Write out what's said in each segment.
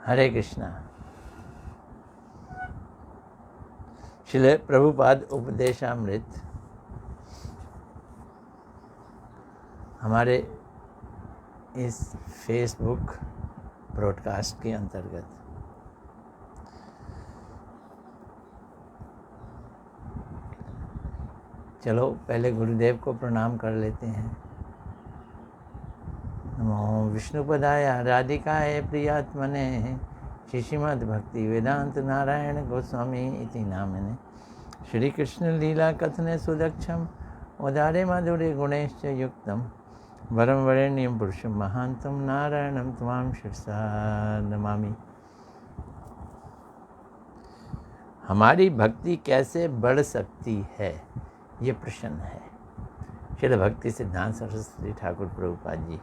हरे कृष्णा। श्रील प्रभुपाद उपदेशामृत हमारे इस Facebook broadcast के अंतर्गत चलो पहले गुरुदेव को प्रणाम कर लेते हैं। नमो विष्णुपदाय राधिकाय प्रियात्मने श्रीमद् भक्ति वेदांत नारायण गोस्वामी इति नामने श्री कृष्ण लीला कथने सुदक्षम उदारे माधुर्य गुणेश्च युक्तम वरम वरेण्यं पुरुषं महांतं नारायणं त्वां शिरसा नमामि। हमारी भक्ति कैसे बढ़ सकती है, ये प्रश्न है। श्रील भक्ति सिद्धांत सरस्वती ठाकुर प्रभुपाद जी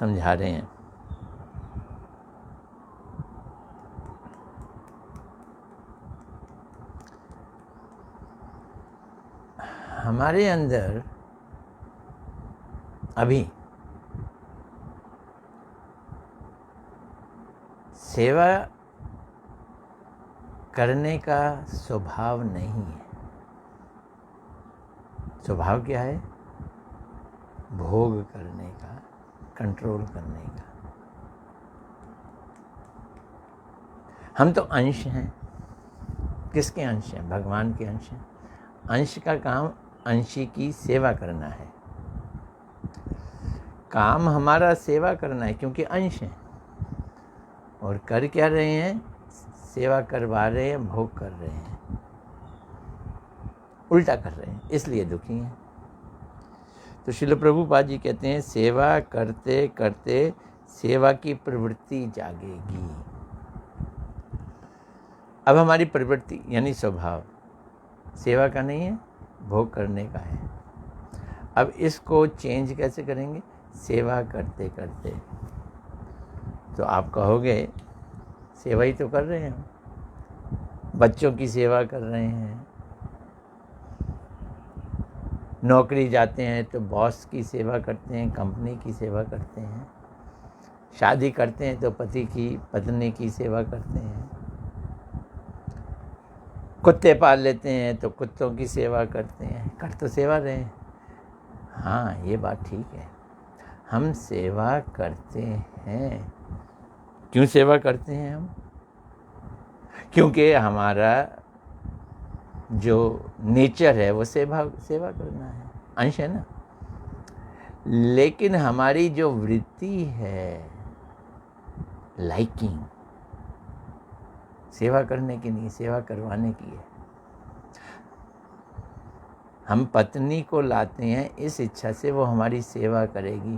समझा रहे हैं। हमारे अंदर अभी सेवा करने का स्वभाव नहीं है। स्वभाव क्या है? भोग करने का, कंट्रोल करने का। हम तो अंश हैं। किसके अंश हैं? भगवान के अंश हैं। अंश का काम अंशी की सेवा करना है। काम हमारा सेवा करना है क्योंकि अंश हैं। और कर क्या रहे हैं? सेवा करवा रहे हैं, भोग कर रहे हैं, उल्टा कर रहे हैं, इसलिए दुखी हैं। तो श्रील प्रभुपाद जी कहते हैं सेवा करते करते सेवा की प्रवृत्ति जागेगी। अब हमारी प्रवृत्ति यानी स्वभाव सेवा का नहीं है, भोग करने का है। अब इसको चेंज कैसे करेंगे? सेवा करते करते। तो आप कहोगे सेवा ही तो कर रहे हैं, बच्चों की सेवा कर रहे हैं, नौकरी जाते हैं तो बॉस की सेवा करते हैं, कंपनी की सेवा करते हैं, शादी करते हैं तो पति की पत्नी की सेवा करते हैं, कुत्ते पाल लेते हैं तो कुत्तों की सेवा करते हैं। कर तो सेवा रहे हैं। हाँ, ये बात ठीक है, हम सेवा करते हैं। क्यों सेवा करते हैं हम? क्योंकि हमारा जो नेचर है वो सेवा करना है, अंश है ना। लेकिन हमारी जो वृत्ति है लाइकिंग सेवा करने की नहीं, सेवा करवाने की है। हम पत्नी को लाते हैं इस इच्छा से वो हमारी सेवा करेगी,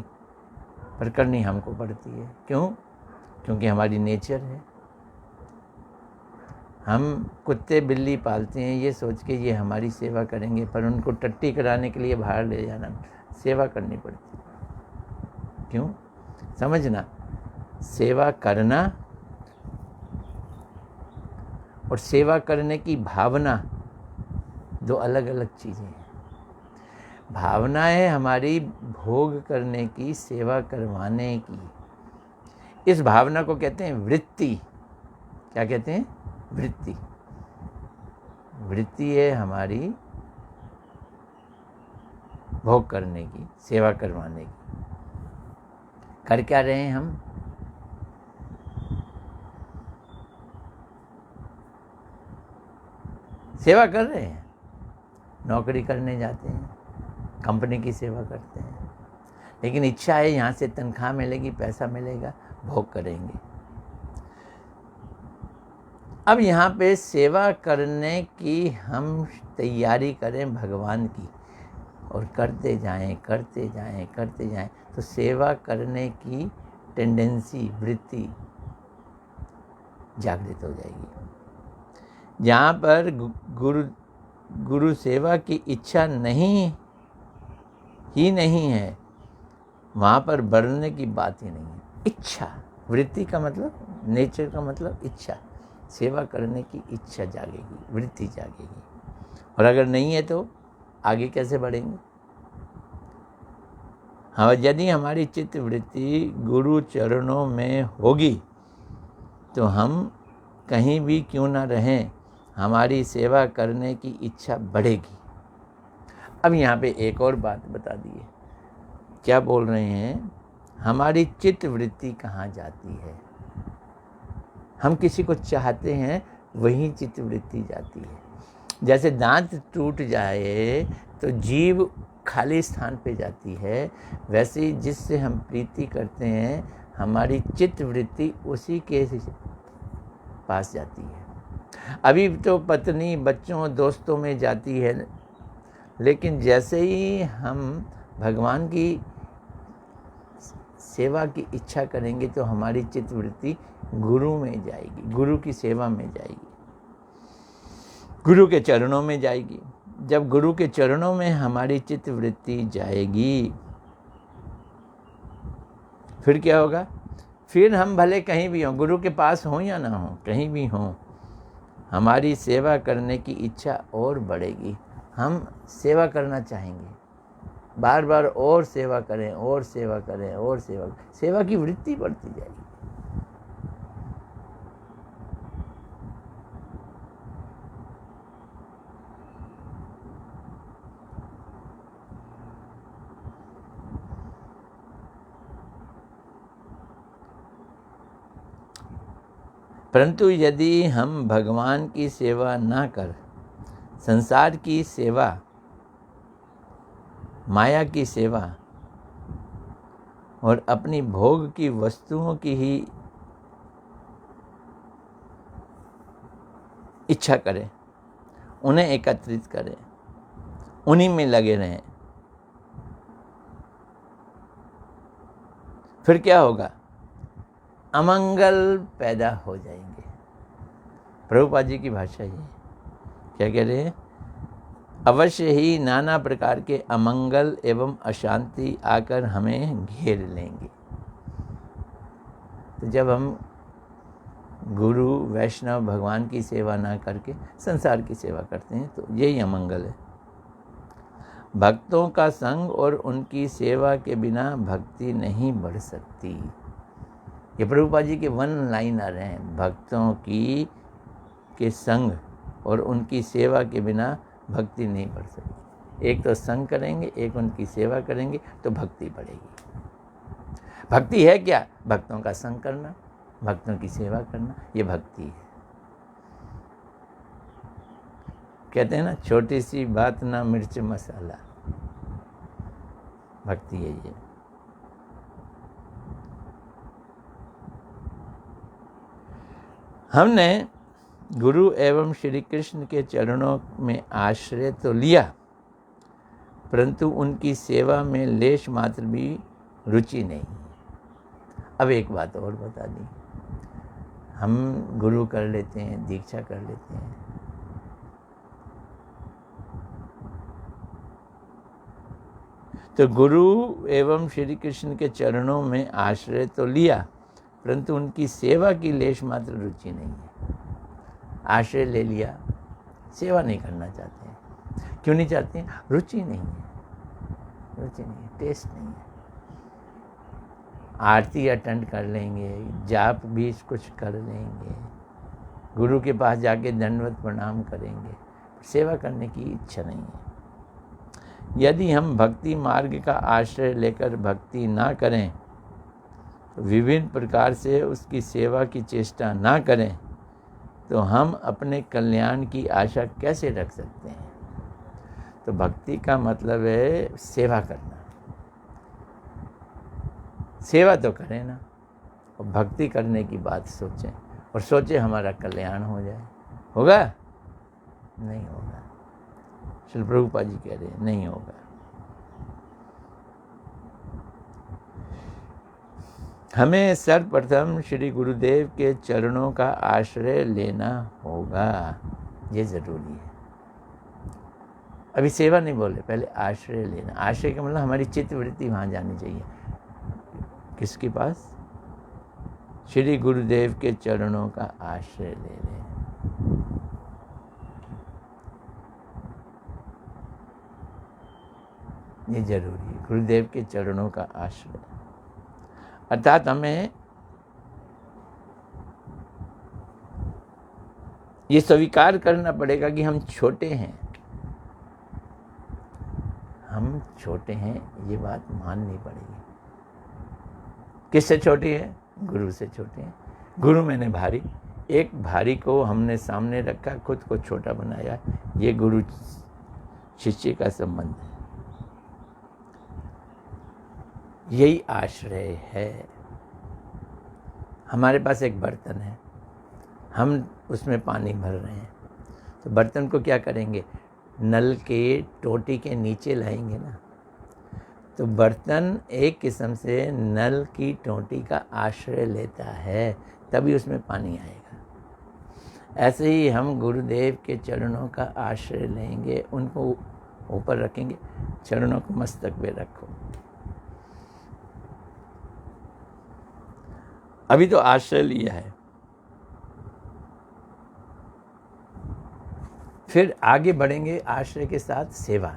पर करनी हमको पड़ती है। क्यों? क्योंकि हमारी नेचर है। हम कुत्ते बिल्ली पालते हैं ये सोच के ये हमारी सेवा करेंगे, पर उनको टट्टी कराने के लिए बाहर ले जाना, सेवा करनी पड़ती है। क्यों? समझना, सेवा करना और सेवा करने की भावना दो अलग अलग चीज़ें हैं। भावना है हमारी भोग करने की, सेवा करवाने की। इस भावना को कहते हैं वृत्ति। क्या कहते हैं? वृत्ति। वृत्ति है हमारी भोग करने की, सेवा करवाने की। कर क्या रहे हैं हम? सेवा कर रहे हैं। नौकरी करने जाते हैं, कंपनी की सेवा करते हैं, लेकिन इच्छा है यहाँ से तनख्वाह मिलेगी, पैसा मिलेगा, भोग करेंगे। अब यहाँ पे सेवा करने की हम तैयारी करें भगवान की और करते जाएं करते जाएं करते जाएं, तो सेवा करने की टेंडेंसी, वृत्ति जागृत हो जाएगी। जहाँ पर गुरु सेवा की इच्छा नहीं है, वहाँ पर बढ़ने की बात ही नहीं है। इच्छा, वृत्ति का मतलब, नेचर का मतलब इच्छा। सेवा करने की इच्छा जागेगी, वृत्ति जागेगी। और अगर नहीं है तो आगे कैसे बढ़ेंगे? हाँ, यदि हमारी चित्त वृत्ति गुरु चरणों में होगी तो हम कहीं भी क्यों ना रहें, हमारी सेवा करने की इच्छा बढ़ेगी। अब यहाँ पे एक और बात बता दिए, क्या बोल रहे हैं, हमारी चित्त वृत्ति कहाँ जाती है। हम किसी को चाहते हैं, वही चित्त वृत्ति जाती है। जैसे दांत टूट जाए तो जीभ खाली स्थान पे जाती है, वैसे ही जिससे हम प्रीति करते हैं, हमारी चित्त वृत्ति उसी के पास जाती है। अभी तो पत्नी, बच्चों, दोस्तों में जाती है, लेकिन जैसे ही हम भगवान की सेवा की इच्छा करेंगे तो हमारी चित्त वृत्ति गुरु में जाएगी, गुरु की सेवा में जाएगी, गुरु के चरणों में जाएगी। जब गुरु के चरणों में हमारी चित्त वृत्ति जाएगी, फिर क्या होगा, फिर हम भले कहीं भी हों, गुरु के पास हों या ना हों, कहीं भी हों, हमारी सेवा करने की इच्छा और बढ़ेगी। हम सेवा करना चाहेंगे, बार बार और सेवा करें, और सेवा करें, और सेवा की वृत्ति बढ़ती जाएगी। परंतु यदि हम भगवान की सेवा ना कर संसार की सेवा, माया की सेवा और अपनी भोग की वस्तुओं की ही इच्छा करें, उन्हें एकत्रित करें, उन्हीं में लगे रहें, फिर क्या होगा, अमंगल पैदा हो जाएंगे। प्रभुपाद जी की भाषा ये क्या कह रहे हैं, अवश्य ही नाना प्रकार के अमंगल एवं अशांति आकर हमें घेर लेंगे। तो जब हम गुरु, वैष्णव, भगवान की सेवा ना करके संसार की सेवा करते हैं, तो यही अमंगल है। भक्तों का संग और उनकी सेवा के बिना भक्ति नहीं बढ़ सकती। ये प्रभुपाद जी के वन लाइनर हैं, भक्तों के संग और उनकी सेवा के बिना भक्ति नहीं बढ़ सकती। एक तो संग करेंगे, एक उनकी सेवा करेंगे, तो भक्ति बढ़ेगी। भक्ति है क्या, भक्तों का संग करना, भक्तों की सेवा करना, ये भक्ति है। कहते हैं ना, छोटी सी बात ना मिर्च मसाला, भक्ति है ये। हमने गुरु एवं श्री कृष्ण के चरणों में आश्रय तो लिया, परंतु उनकी सेवा में लेश मात्र भी रुचि नहीं। अब एक बात और बता दी, हम गुरु कर लेते हैं, दीक्षा कर लेते हैं, तो गुरु एवं श्री कृष्ण के चरणों में आश्रय तो लिया, परंतु उनकी सेवा की लेश मात्र रुचि नहीं है। आश्रय ले लिया, सेवा नहीं करना चाहते हैं। क्यों नहीं चाहते हैं, रुचि नहीं है, रुचि नहीं है, टेस्ट नहीं है। आरती अटेंड कर लेंगे, जाप भी कुछ कर लेंगे, गुरु के पास जाके दंडवत प्रणाम करेंगे, सेवा करने की इच्छा नहीं है। यदि हम भक्ति मार्ग का आश्रय लेकर भक्ति ना करें, विभिन्न प्रकार से उसकी सेवा की चेष्टा ना करें, तो हम अपने कल्याण की आशा कैसे रख सकते हैं। तो भक्ति का मतलब है सेवा करना। सेवा तो करें ना, और भक्ति करने की बात सोचें, और सोचें हमारा कल्याण हो जाए। होगा? नहीं होगा। श्री प्रभुपाद जी कह रहे हैं नहीं होगा। हमें सर्वप्रथम श्री गुरुदेव के चरणों का आश्रय लेना होगा, ये जरूरी है। अभी सेवा नहीं बोले, पहले आश्रय लेना। आश्रय का मतलब हमारी चित्त वृत्ति वहाँ जानी चाहिए। किसके पास? श्री गुरुदेव के चरणों का आश्रय ले लें। ये जरूरी है, गुरुदेव के चरणों का आश्रय। अर्थात हमें ये स्वीकार करना पड़ेगा कि हम छोटे हैं, हम छोटे हैं, ये बात माननी पड़ेगी। किससे छोटी है? गुरु से छोटे हैं। गुरु मैंने भारी, एक भारी को हमने सामने रखा, खुद को छोटा बनाया। ये गुरु शिष्य का संबंध है, यही आश्रय है। हमारे पास एक बर्तन है, हम उसमें पानी भर रहे हैं, तो बर्तन को क्या करेंगे? नल के टोटी के नीचे लाएंगे ना, तो बर्तन एक किस्म से नल की टोटी का आश्रय लेता है, तभी उसमें पानी आएगा। ऐसे ही हम गुरुदेव के चरणों का आश्रय लेंगे, उनको ऊपर रखेंगे, चरणों को मस्तक पे रखो। अभी तो आश्रय लिया है, फिर आगे बढ़ेंगे आश्रय के साथ सेवा।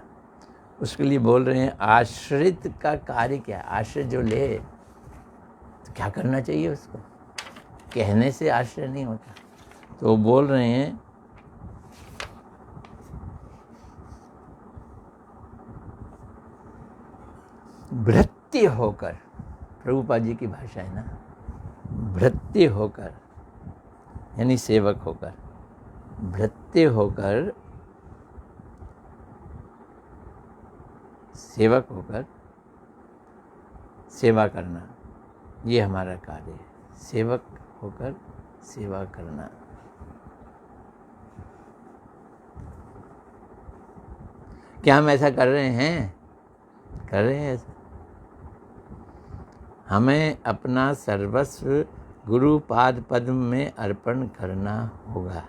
उसके लिए बोल रहे हैं आश्रित का कार्य क्या है? आश्रय जो ले तो क्या करना चाहिए उसको? कहने से आश्रय नहीं होता, तो बोल रहे हैं भृत्य होकर, प्रभुपाद जी की भाषा है ना, भृत्य होकर यानी सेवक होकर, भृत्य होकर, सेवक होकर सेवा करना, ये हमारा कार्य है। सेवक होकर सेवा करना। क्या हम ऐसा कर रहे हैं? कर रहे हैं ऐसा। हमें अपना सर्वस्व गुरु पाद पद्म में अर्पण करना होगा।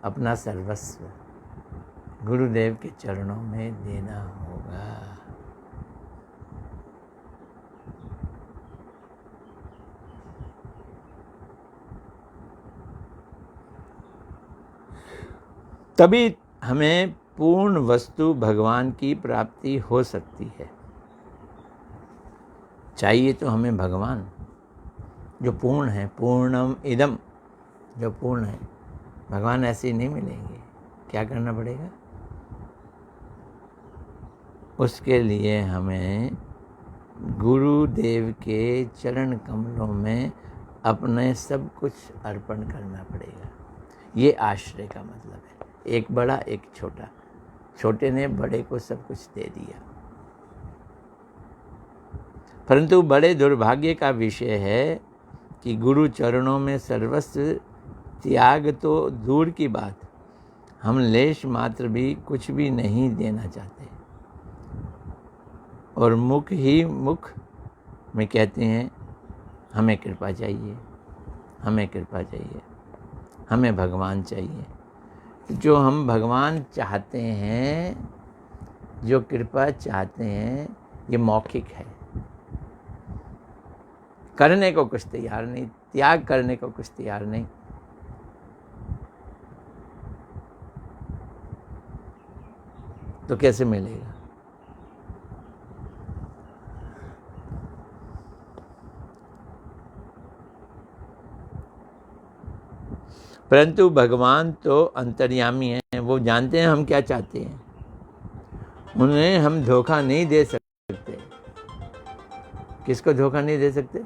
अपना सर्वस्व गुरुदेव के चरणों में देना होगा। तभी हमें पूर्ण वस्तु भगवान की प्राप्ति हो सकती है। चाहिए तो हमें भगवान जो पूर्ण है, पूर्णम इदम, जो पूर्ण है। भगवान ऐसे ही नहीं मिलेंगे। क्या करना पड़ेगा? उसके लिए हमें गुरुदेव के चरण कमलों में अपने सब कुछ अर्पण करना पड़ेगा। ये आश्रय का मतलब है। एक बड़ा एक छोटा, छोटे ने बड़े को सब कुछ दे दिया, परंतु बड़े दुर्भाग्य का विषय है कि गुरु चरणों में सर्वस्व त्याग तो दूर की बात, हम लेश मात्र भी कुछ भी नहीं देना चाहते, और मुख ही मुख में कहते हैं हमें कृपा चाहिए, हमें कृपा चाहिए, हमें भगवान चाहिए। जो हम भगवान चाहते हैं, जो कृपा चाहते हैं, ये मौखिक है। करने को कुछ तैयार नहीं, त्याग करने को कुछ तैयार नहीं। तो कैसे मिलेगा? परंतु भगवान तो अंतर्यामी हैं, वो जानते हैं हम क्या चाहते हैं। उन्हें हम धोखा नहीं दे सकते। किसको धोखा नहीं दे सकते?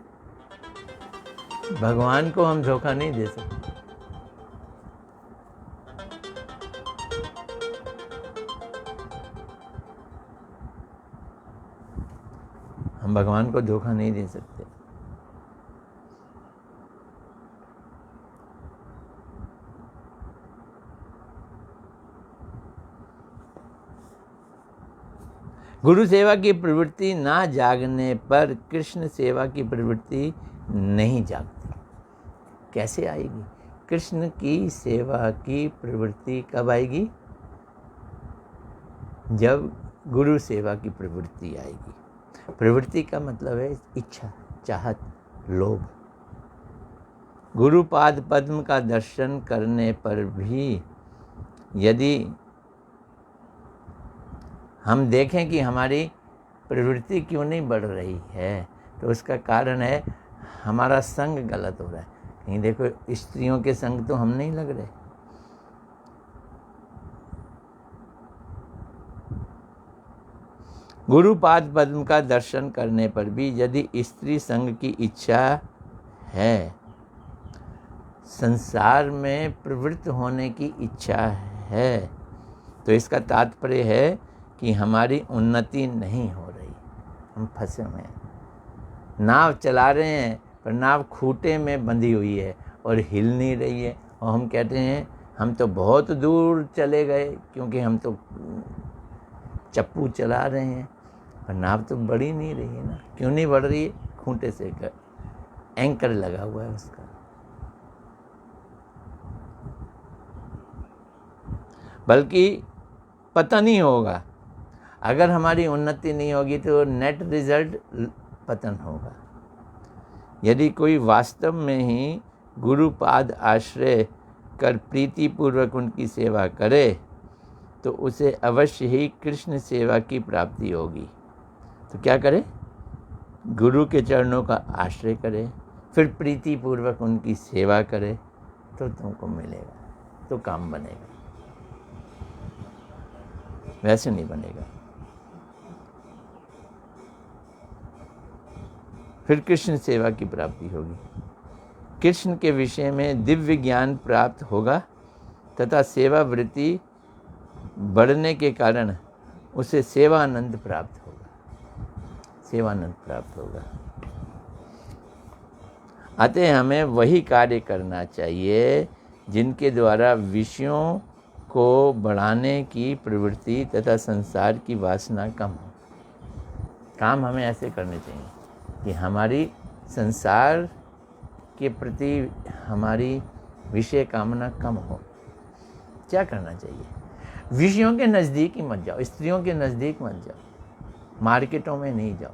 भगवान को हम धोखा नहीं दे सकते। हम भगवान को धोखा नहीं दे सकते। गुरु सेवा की प्रवृत्ति ना जागने पर कृष्ण सेवा की प्रवृत्ति नहीं जागती। कैसे आएगी? कृष्ण की सेवा की प्रवृत्ति कब आएगी? जब गुरु सेवा की प्रवृत्ति आएगी। प्रवृत्ति का मतलब है इच्छा, चाहत, लोभ। गुरुपाद पद्म का दर्शन करने पर भी यदि हम देखें कि हमारी प्रवृत्ति क्यों नहीं बढ़ रही है, तो उसका कारण है हमारा संग गलत हो रहा है। नहीं, देखो स्त्रियों के संग तो हम नहीं लग रहे। गुरुपाद पद्म का दर्शन करने पर भी यदि स्त्री संग की इच्छा है, संसार में प्रवृत्त होने की इच्छा है, तो इसका तात्पर्य है कि हमारी उन्नति नहीं हो रही, हम फंसे हुए हैं। नाव चला रहे हैं पर नाव खूंटे में बंधी हुई है और हिल नहीं रही है, और हम कहते हैं हम तो बहुत दूर चले गए क्योंकि हम तो चप्पू चला रहे हैं, पर नाव तो बढ़ ही नहीं रही है ना। क्यों नहीं बढ़ रही है? खूंटे से एंकर लगा हुआ है उसका। बल्कि पतन ही होगा। अगर हमारी उन्नति नहीं होगी तो नेट रिजल्ट पतन होगा। यदि कोई वास्तव में ही गुरुपाद आश्रय कर प्रीतिपूर्वक उनकी सेवा करे तो उसे अवश्य ही कृष्ण सेवा की प्राप्ति होगी। तो क्या करे? गुरु के चरणों का आश्रय करे, फिर प्रीतिपूर्वक उनकी सेवा करे, तो तुमको मिलेगा, तो काम बनेगा। वैसे नहीं बनेगा। फिर कृष्ण सेवा की प्राप्ति होगी। कृष्ण के विषय में दिव्य ज्ञान प्राप्त होगा तथा सेवा वृत्ति बढ़ने के कारण उसे सेवानंद प्राप्त होगा। सेवानंद प्राप्त होगा। अतः हमें वही कार्य करना चाहिए जिनके द्वारा विषयों को बढ़ाने की प्रवृत्ति तथा संसार की वासना कम हो। काम हमें ऐसे करने चाहिए कि हमारी संसार के प्रति हमारी विषय कामना कम हो। क्या करना चाहिए? विषयों के नज़दीक ही मत जाओ, स्त्रियों के नज़दीक मत जाओ, मार्केटों में नहीं जाओ,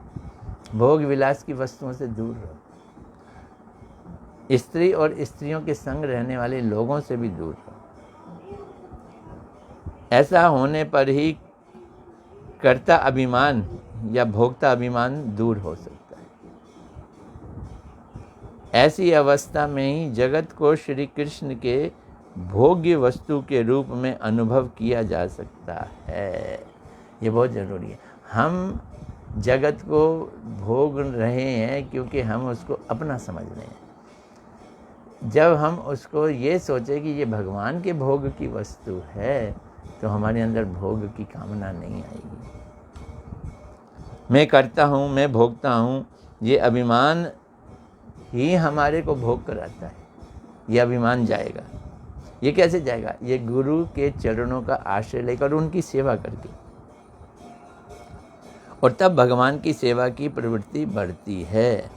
भोग विलास की वस्तुओं से दूर रहो, स्त्री और स्त्रियों के संग रहने वाले लोगों से भी दूर रहो। ऐसा होने पर ही कर्ता अभिमान या भोक्ता अभिमान दूर हो सकता है। ऐसी अवस्था में ही जगत को श्री कृष्ण के भोग्य वस्तु के रूप में अनुभव किया जा सकता है। ये बहुत ज़रूरी है। हम जगत को भोग रहे हैं क्योंकि हम उसको अपना समझ रहे हैं। जब हम उसको ये सोचे कि ये भगवान के भोग की वस्तु है तो हमारे अंदर भोग की कामना नहीं आएगी। मैं करता हूँ, मैं भोगता हूँ, ये अभिमान ही हमारे को भोग कराता है। ये अभिमान जाएगा। ये कैसे जाएगा? ये गुरु के चरणों का आश्रय लेकर उनकी सेवा करके, और तब भगवान की सेवा की प्रवृत्ति बढ़ती है।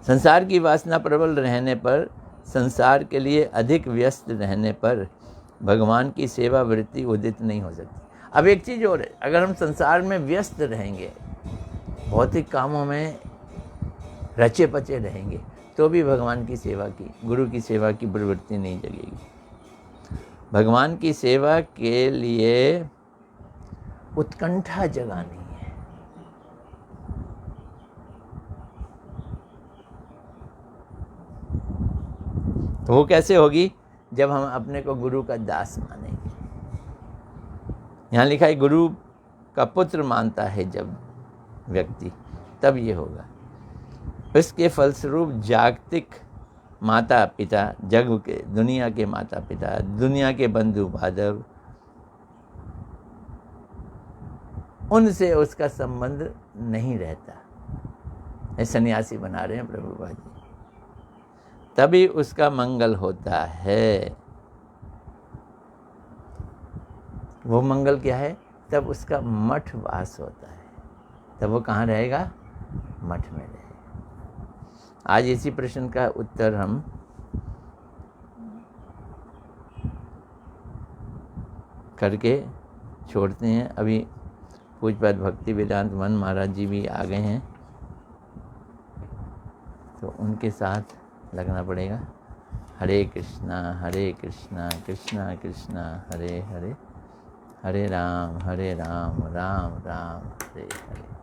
संसार की वासना प्रबल रहने पर, संसार के लिए अधिक व्यस्त रहने पर भगवान की सेवा वृत्ति उदित नहीं हो सकती। अब एक चीज़ और है, अगर हम संसार में व्यस्त रहेंगे, भौतिक कामों में रचे पचे रहेंगे, तो भी भगवान की सेवा की, गुरु की सेवा की प्रवृत्ति नहीं जगेगी। भगवान की सेवा के लिए उत्कंठा जगानी है। तो वो कैसे होगी? जब हम अपने को गुरु का दास मानेंगे। यहाँ लिखा है गुरु का पुत्र मानता है जब व्यक्ति, तब ये होगा। इसके फलस्वरूप जागतिक माता पिता, जग के, दुनिया के माता पिता, दुनिया के बंधु बांधव, उनसे उसका संबंध नहीं रहता। सन्यासी बना रहे हैं प्रभुपाद जी, तभी उसका मंगल होता है। वो मंगल क्या है? तब उसका मठ वास होता है। तब वो कहाँ रहेगा? मठ में रहेगा। आज इसी प्रश्न का उत्तर हम करके छोड़ते हैं। अभी पूज्यपाद भक्ति वेदांत मन महाराज जी भी आ गए हैं, तो उनके साथ लगना पड़ेगा। हरे कृष्णा कृष्णा कृष्णा हरे हरे, हरे राम राम राम हरे हरे।